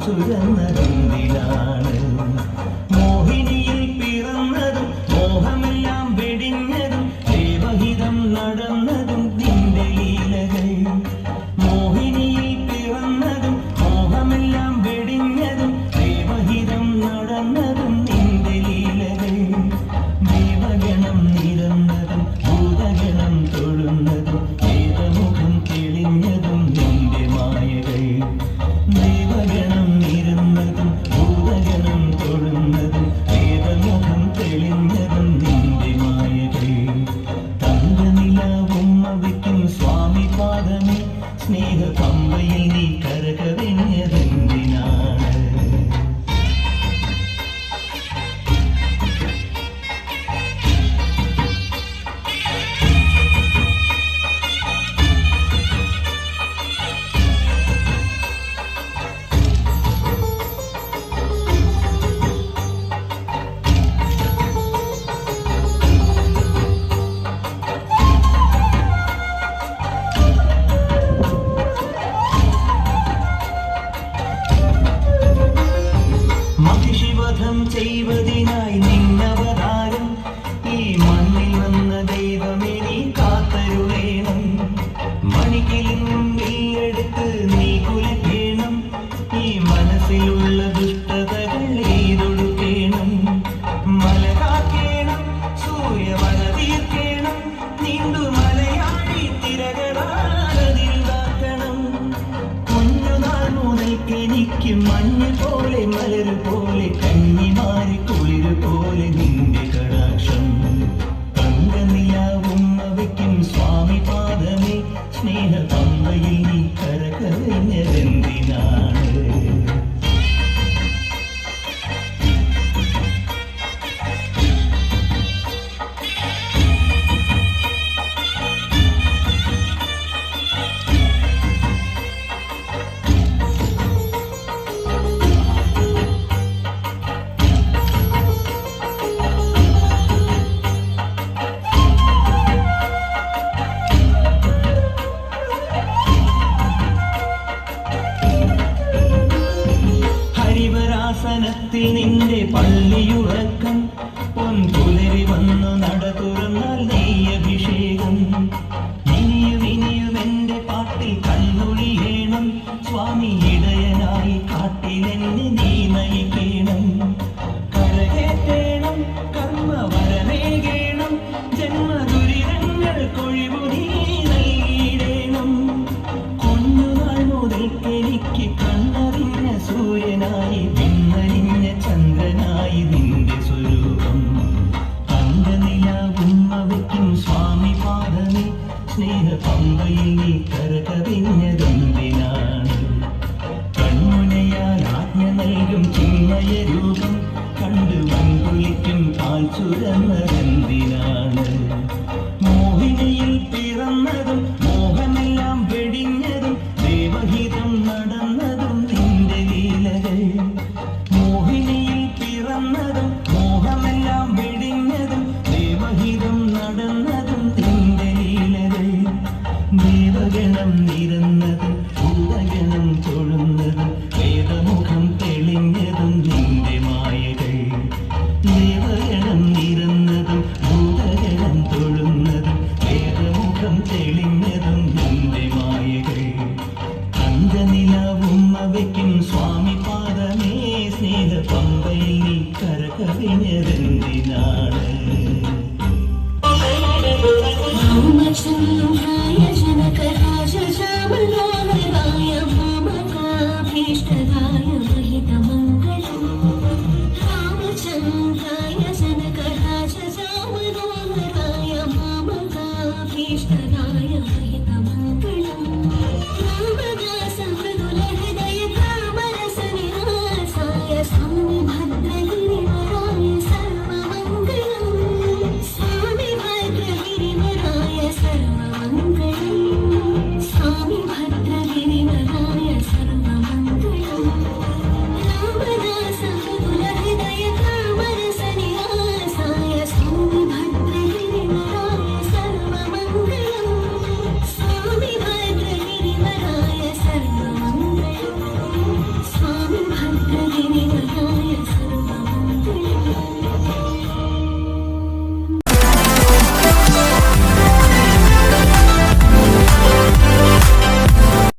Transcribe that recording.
ചുരന്നതെന്തിനാണ്? മോഹിനിയിൽ പിറന്നതും മോഹമെല്ലാം വെടിഞ്ഞതും ദൈവഹിതം നടന്നതും നിന്റെ ലീലകൾ. മോഹിനിയിൽ പിറന്നതും മോഹമെല്ലാം വെടിഞ്ഞതും ദൈവഹിതം നടന്നതും നിന്റെ ലീലകൾ. ദേവഗണം നിരന്നതും ഭൂതഗണം തൊഴുന്നതും വേദമുഖം തെളിഞ്ഞതും നിന്റെ മായകൾ. ദേവഗണം നിരന്നതും ഭൂതഗണം തൊഴുന്നതും വേദമുഖം തെളിഞ്ഞതും നിന്റെ മായകൾ. തങ്കനിലാവും അവയ്ക്കും സ്വാമി പാദമേ, സ്നേഹ പമ്പയിൽ നീ കരകവിഞ്ഞതെന്തിനാണ്? മഹിഷിവധം ചെയ്വതിനായി നിന്നവതാരം ഈ മണ്ണിൽ വന്ന ദൈവമേ നീ കാത്തരുളേണം. മണിക്കിലും നീയെടുത്ത് നീ കുലക്കേണം. ഈ മനസ്സിലുള്ള ദുഷ്ടതകൾ എയ്തൊടുക്കേണം. മല കാക്കേണം, സൂര്യമല തീർക്കേണം. നീണ്ടു മലയാടി തിരകളാതിരുതാക്കണം. കുഞ്ഞുനാൾ മുതൽക്കെനിക്ക് മഞ്ഞ് പോലെ മലര് പോലെ കന്നിമാരി കുളിര് പോലെ നിന്റെ കടാക്ഷം. തങ്കനിലാവും അവയ്ക്കും സ്വാമി പാദമേ, സ്നേഹ പമ്പയിൽ നീ കരകവിഞ്ഞതെന്തിനാണ്? ഹരിവരാസനത്തിൽ നിന്റെ പള്ളിയുറക്കം. പൊൻപുലരി വന്നു നട തുറന്നാൽ നെയ്യഭിഷേകം. ഇനിയും ഇനിയും എന്റെ പാട്ടിൽ കണ്ണൊഴിയണം. സ്വാമി ഇടയനായി കാട്ടിലെന്നെ നീ നയിക്കണം. കരകേറ്റേണം, കർമ്മവരമേകേണം. ജന്മദുരിതങ്ങൾക്കൊഴിവു നീ നൽകിയിടേണം. കുഞ്ഞുനാൾ മുതൽക്കെനിക്ക് കണ്ണറിഞ്ഞ സൂര്യനായി പിന്നറിഞ്ഞ ചന്ദ്രനായി നിന്റെ സ്വരൂപം. തങ്കനിലാവും അവയ്ക്കും സ്വാമി പാദമേ, സ്നേഹ പമ്പയിൽ നീ കരകവിഞ്ഞതെന്തിനാണ്? കൺമുനയാൽ ആജ്ഞ നൽകും ചിന്മയ രൂപം കണ്ടു വൻകുലിക്കും പാൽ ചുരന്നതെന്തിനാണ്? മോഹിനിയിൽ പിറന്നതും മോഹമെല്ലാം വെടിഞ്ഞതും ദൈവഹിതം നടന്നതും നിന്റെ ലീലകൾ. മോഹിനിയിൽ പിറന്നതും മോഹമെല്ലാം വെടിഞ്ഞതും ദൈവഹിതം നടന്നതും നിന്റെ ലീലകൾ. ദേവഗണം നിരന്നതും ഭൂതഗണം തൊഴുന്നതും വേദമുഖം തെളിഞ്ഞതും നിന്റെ മായകൾ. ദേവഗണം നിരന്നതും ഭൂതഗണം തൊഴുന്നതും വേദമുഖം തെളിഞ്ഞതും നിന്റെ മായകൾ. തങ്കനിലാവും അവയ്ക്കും സ്വാമി പാദമേ, സ്നേഹ പമ്പയിൽ നീ കരകവിഞ്ഞ